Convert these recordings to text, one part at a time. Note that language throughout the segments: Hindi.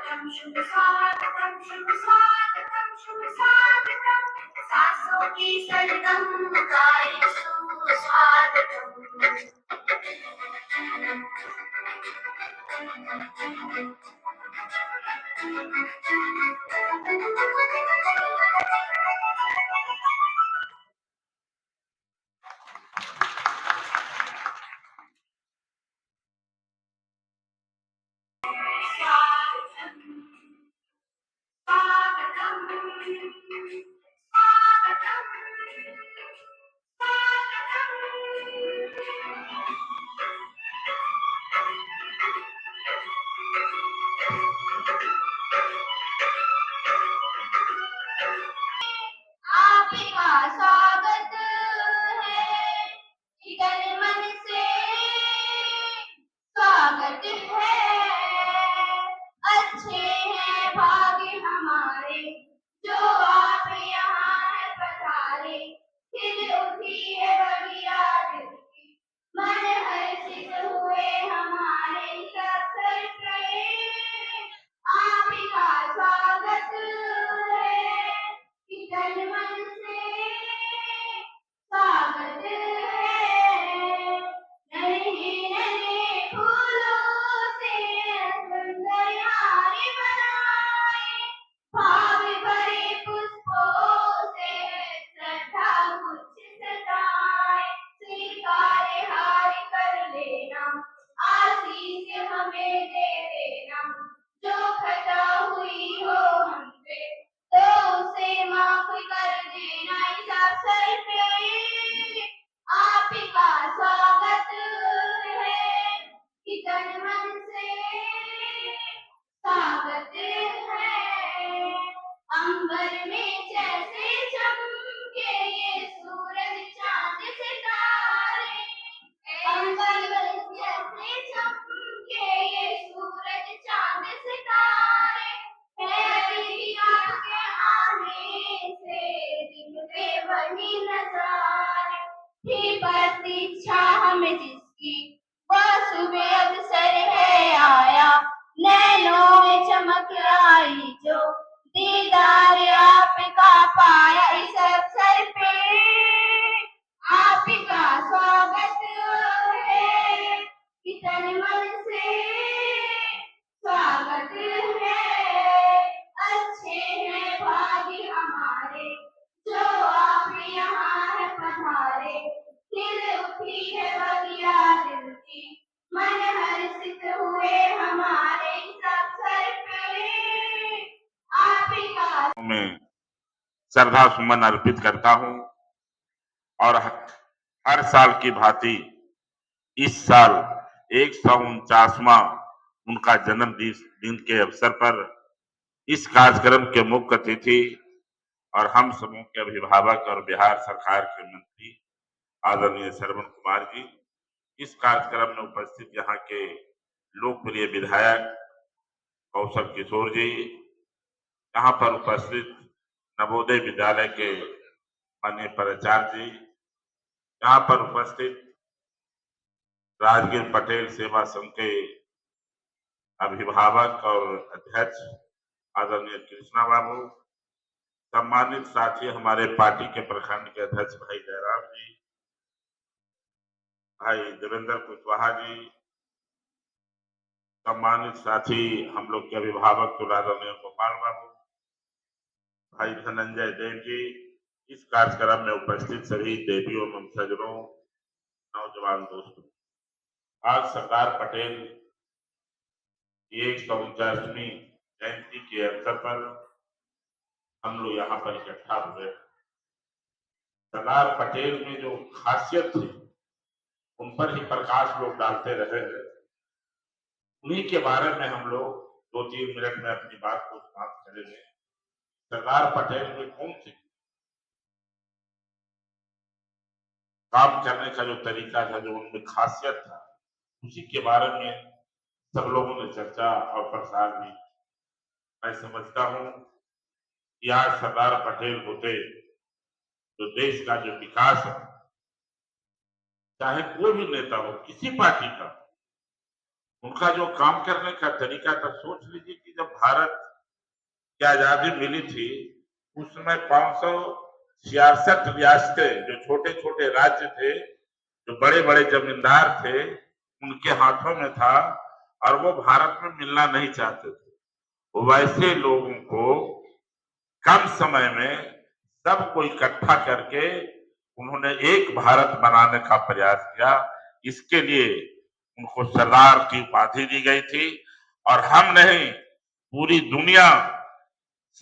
शुभ स्वागतम, शुभ स्वागतम, शुभ स्वागतम, सासों की सरगम का सुस्वागतम। आपका स्वागत है, इधर मन से स्वागत है। अच्छे हैं भाग्य हमारे, जो आप यहाँ है पधारे। खिल उठी है बगिया दिल की, मन हर्षित हुए हमारे सब सर पे। आपका स्वागत है, कि तन मन से स्वागत है। नन्हे नन्हे फूलों से सुंदर यारी बनाए, भाव भरे पुष्पों से श्रद्धा कुछ सजाए। स्वीकार हार कर लेना, आशीष हमें दे देना। जो खता हुई हो हम पे, तो उसे माफ कर देना इस अवसर पे। आपका स्वागत है, कि तन मन से स्वागत है। अंबर में जैसे चमके ये सूरज चांद सितारे, अंबर में जैसे चमके ये सूरज चांद सितारे। है अभी आपके आने से दिखते वही नजारे। थी प्रतीक्षा हमें जिसकी, वह सुबह अवसर है आया। नैनों में चमक आई जो, दीदार आपका पाया इस अवसर पे। आपका स्वागत है, कि तन मन से स्वागत है। अच्छे हैं भाग्य हमारे, जो आप यहाँ है पधारे। खिल उठी है बगिया दिल की, मन हर्षित हुए हमारे इस अवसर पे। आपका में श्रद्धा सुमन अर्पित करता हूं और हर साल की भांति इस साल 149वां उनका जन्म दिन के अवसर पर इस कार्यक्रम के मुख्य अतिथि और हम समूह के अभिभावक और बिहार सरकार के मंत्री आदरणीय श्रवण कुमार जी, इस कार्यक्रम में उपस्थित यहाँ के लोकप्रिय विधायक कौशल किशोर जी, यहाँ पर उपस्थित नवोदय विद्यालय के माननीय प्राचार्य जी, यहाँ पर उपस्थित राजगीर पटेल सेवा संघ के अभिभावक और अध्यक्ष आदरणीय कृष्णा बाबू, सम्मानित साथी हमारे पार्टी के प्रखंड के अध्यक्ष भाई जयराम जी, भाई देवेंद्र कुशवाहा जी, सम्मानित साथी हम लोग के अभिभावक आदरणीय गोपाल बाबू, भाई धनंजय देव जी, इस कार्यक्रम में उपस्थित सभी देवियों एवं सज्जनों, नौजवान दोस्तों, आज सरदार पटेल की 149वीं जयंती के अवसर पर हम लोग यहाँ पर इकट्ठा हुए। सरदार पटेल में जो खासियत थी उन पर ही प्रकाश लोग डालते रहे हैं। उन्हीं के बारे में हम लोग 2-3 मिनट में अपनी बात को समाप्त करेंगे। सरदार पटेल में कौन सी काम करने का जो तरीका था, जो उनमें खासियत था, उसी के बारे में सब लोगों ने चर्चा और प्रसार की। मैं समझता हूं कि आज सरदार पटेल होते तो देश का जो विकास है, चाहे कोई भी नेता हो, किसी पार्टी का, उनका जो काम करने का तरीका था, सोच लीजिए कि जब भारत की आजादी मिली थी, उस समय 566 रियासतें, जो छोटे छोटे राज्य थे, जो बड़े बड़े जमींदार थे, उनके हाथों में था, और वो भारत में मिलना नहीं चाहते थे। वैसे लोगों को कम समय में सबको इकट्ठा करके उन्होंने एक भारत बनाने का प्रयास किया। इसके लिए उनको सरदार की उपाधि दी गई थी, और हम नहीं, पूरी दुनिया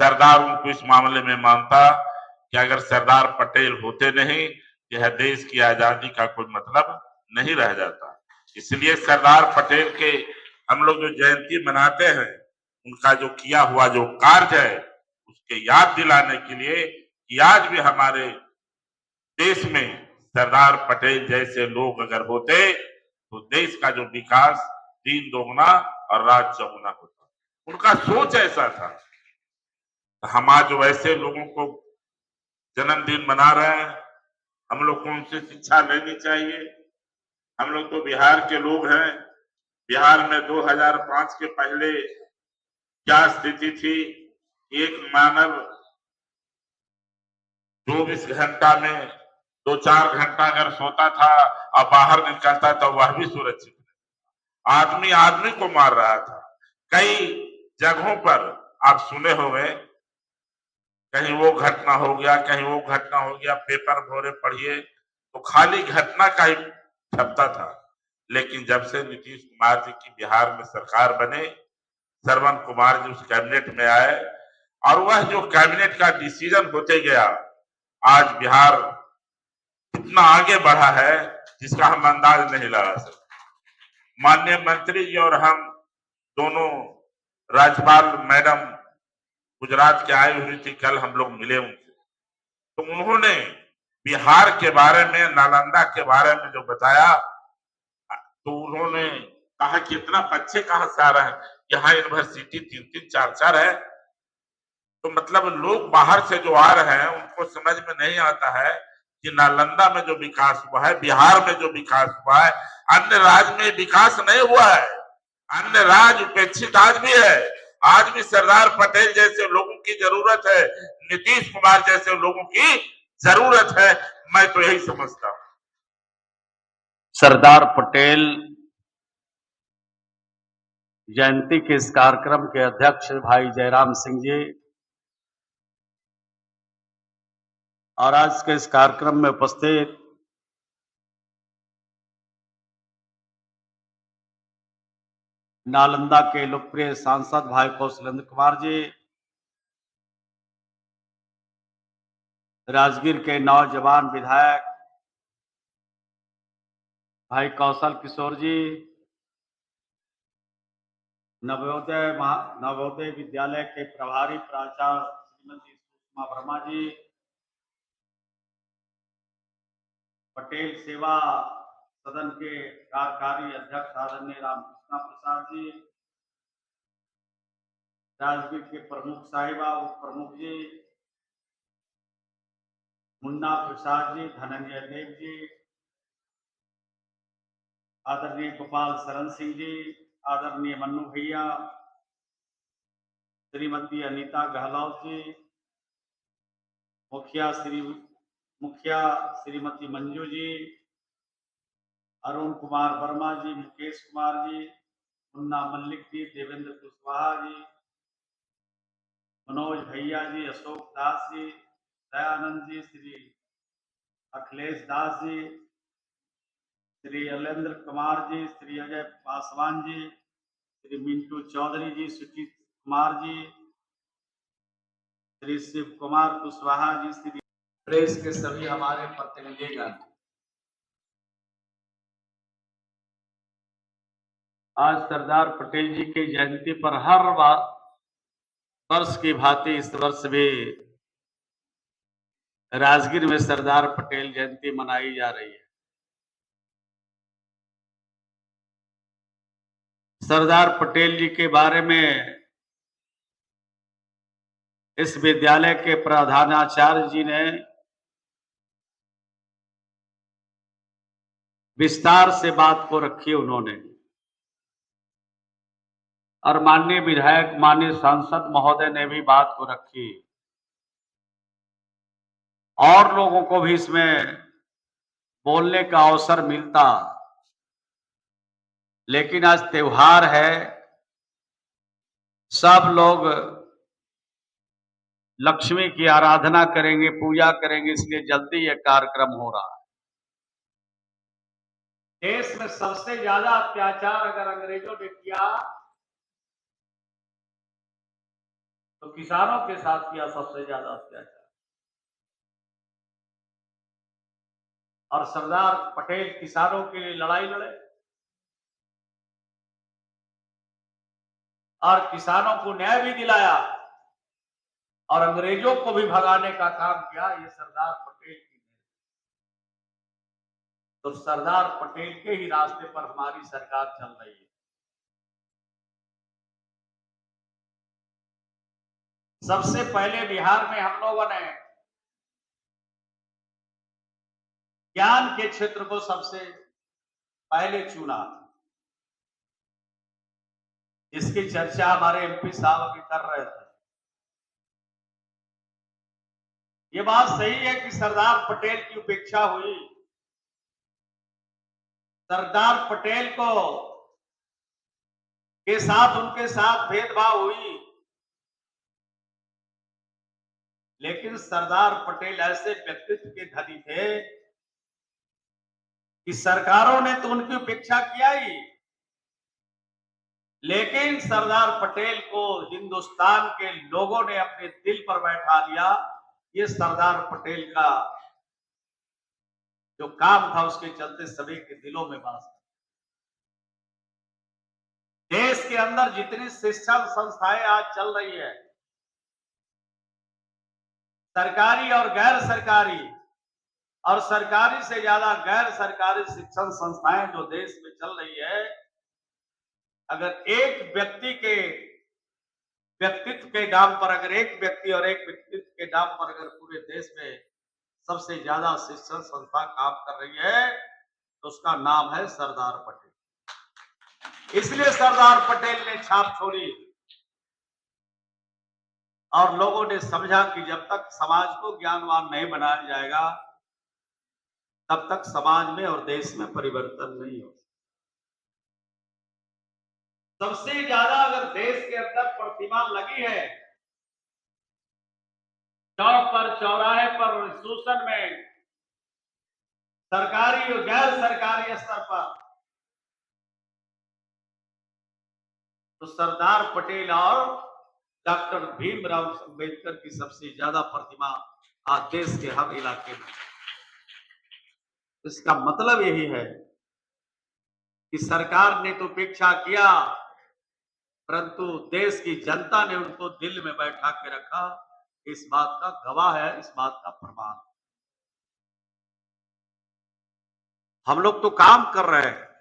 सरदार उनको इस मामले में मानता कि अगर सरदार पटेल होते नहीं, यह देश की आजादी का कोई मतलब नहीं रह जाता। इसलिए सरदार पटेल के हम लोग जो जयंती मनाते हैं, उनका जो किया हुआ जो कार्य है, उसके याद दिलाने के लिए कि आज भी हमारे देश में सरदार पटेल जैसे लोग अगर होते, तो देश का जो विकास 3 दोगुना और राज चौगुना होता। उनका सोच ऐसा था। हम आज वैसे लोगों को जन्मदिन मना रहे हैं, हम लोग को उनसे शिक्षा लेनी चाहिए। हम लोग तो बिहार के लोग हैं। बिहार में 2005 के पहले क्या स्थिति थी? एक मानव 24 घंटा में 2-4 घंटा अगर सोता था और बाहर निकलता तो वह भी सुरक्षित। आदमी आदमी को मार रहा था। कई जगहों पर आप सुने होंगे, कहीं वो घटना हो गया, कहीं वो घटना हो गया, पेपर भोरे पढ़िए तो खाली घटना का ही छपता था। लेकिन जब से नीतीश कुमार जी की बिहार में सरकार बने, श्रवण कुमार जी उस कैबिनेट में आए, और वह जो कैबिनेट का डिसीजन होते गया, आज बिहार इतना आगे बढ़ा है जिसका हम अंदाज नहीं लगा सकते। माननीय मंत्री जी और हम दोनों, राज्यपाल मैडम गुजरात के आए हुई थी, कल हम लोग मिले उनसे, तो उन्होंने बिहार के बारे में, नालंदा के बारे में जो बताया, तो उन्होंने कहा कि इतना बच्चे कहां से आ रहे हैं, यहाँ यूनिवर्सिटी 3-3 4-4 है। तो मतलब लोग बाहर से जो आ रहे हैं, उनको समझ में नहीं आता है कि नालंदा में जो विकास हुआ है, बिहार में जो विकास हुआ है, अन्य राज्य में विकास नहीं हुआ है। अन्य राज्य उपेक्षित आज भी है। आज भी सरदार पटेल जैसे लोगों की जरूरत है, नीतीश कुमार जैसे लोगों की जरूरत है। मैं तो यही समझता हूं। सरदार पटेल जयंती के इस कार्यक्रम के अध्यक्ष भाई जयराम सिंह जी और आज के इस कार्यक्रम में उपस्थित नालंदा के लोकप्रिय सांसद भाई कौशलेंद्र कुमार जी, राजगीर के नौजवान विधायक भाई कौशल किशोर जी, नवोदय विद्यालय के प्रभारी प्राचार्य श्रीमती सुषमा वर्मा जी, पटेल सेवा सदन के कार्यकारी अध्यक्ष आदरणीय रामकृष्ण प्रसाद जी, राजगीर के प्रमुख साहिबा उप प्रमुख जी, मुन्ना प्रसाद जी, धनंजय देव जी, आदरणीय गोपाल शरण सिंह जी, आदरणीय मन्नू भैया, श्रीमती अनीता गहलोत जी, मुखिया श्रीमती मंजू जी, अरुण कुमार वर्मा जी, मुकेश कुमार जी, मुन्ना मल्लिक जी, देवेंद्र कुशवाहा जी, मनोज भैया जी, अशोक दास जी, दयानंद जी, श्री अखिलेश दास जी, श्री अलेंद्र कुमार जी, श्री अजय पासवान जी, श्री मिंटू चौधरी जी, सुचित कुमार जी, श्री शिव कुमार कुशवाहा जी, श्री प्रेस के सभी हमारे प्रतिनिधिगण, आज सरदार पटेल जी की जयंती पर हर वर्ष की भांति इस वर्ष भी राजगीर में सरदार पटेल जयंती मनाई जा रही है। सरदार पटेल जी के बारे में इस विद्यालय के प्रधानाचार्य जी ने विस्तार से बात को रखी उन्होंने। और माननीय विधायक, माननीय सांसद महोदय ने भी बात को रखी। और लोगों को भी इसमें बोलने का अवसर मिलता, लेकिन आज त्योहार है, सब लोग लक्ष्मी की आराधना करेंगे, पूजा करेंगे, इसलिए जल्दी यह कार्यक्रम हो रहा है। देश में सबसे ज्यादा अत्याचार अगर अंग्रेजों ने किया तो किसानों के साथ किया सबसे ज्यादा अत्याचार। और सरदार पटेल किसानों के लिए लड़ाई लड़े और किसानों को न्याय भी दिलाया और अंग्रेजों को भी भगाने का काम किया। ये सरदार पटेल की। तो सरदार पटेल के ही रास्ते पर हमारी सरकार चल रही है। सबसे पहले बिहार में हम लोगों ने ज्ञान के क्षेत्र को सबसे पहले चुना, जिसकी चर्चा हमारे एमपी साहब अभी कर रहे थे। ये बात सही है कि सरदार पटेल की उपेक्षा हुई, सरदार पटेल को के साथ उनके साथ भेदभाव हुई, लेकिन सरदार पटेल ऐसे व्यक्तित्व के धनी थे कि सरकारों ने तो उनकी उपेक्षा किया ही, लेकिन सरदार पटेल को हिंदुस्तान के लोगों ने अपने दिल पर बैठा लिया। ये सरदार पटेल का जो काम था, उसके चलते सभी के दिलों में वास। देश के अंदर जितनी शिक्षण संस्थाएं आज चल रही है, सरकारी और गैर सरकारी, और सरकारी से ज्यादा गैर सरकारी शिक्षण संस्थाएं जो देश में चल रही है, अगर एक व्यक्ति के व्यक्तित्व के नाम पर, अगर एक व्यक्ति और एक व्यक्तित्व के नाम पर अगर पूरे देश में सबसे ज्यादा शिक्षण संस्था काम कर रही है, तो उसका नाम है सरदार पटेल। इसलिए सरदार पटेल ने छाप छोड़ी और लोगों ने समझा कि जब तक समाज को ज्ञानवान नहीं बनाया जाएगा, तब तक समाज में और देश में परिवर्तन नहीं हो। सबसे ज्यादा अगर देश के अंदर प्रतिमा लगी है, चौक पर, चौराहे पर, इंस्टीट्यूशन में, सरकारी और गैर सरकारी स्तर पर, तो सरदार पटेल और डॉक्टर भीमराव अंबेडकर की सबसे ज्यादा प्रतिमा आज देश के हर इलाके में। इसका मतलब यही है कि सरकार ने तो उपेक्षा किया, परंतु देश की जनता ने उनको दिल में बैठा के रखा। इस बात का गवाह है, इस बात का प्रमाण। हम लोग तो काम कर रहे हैं,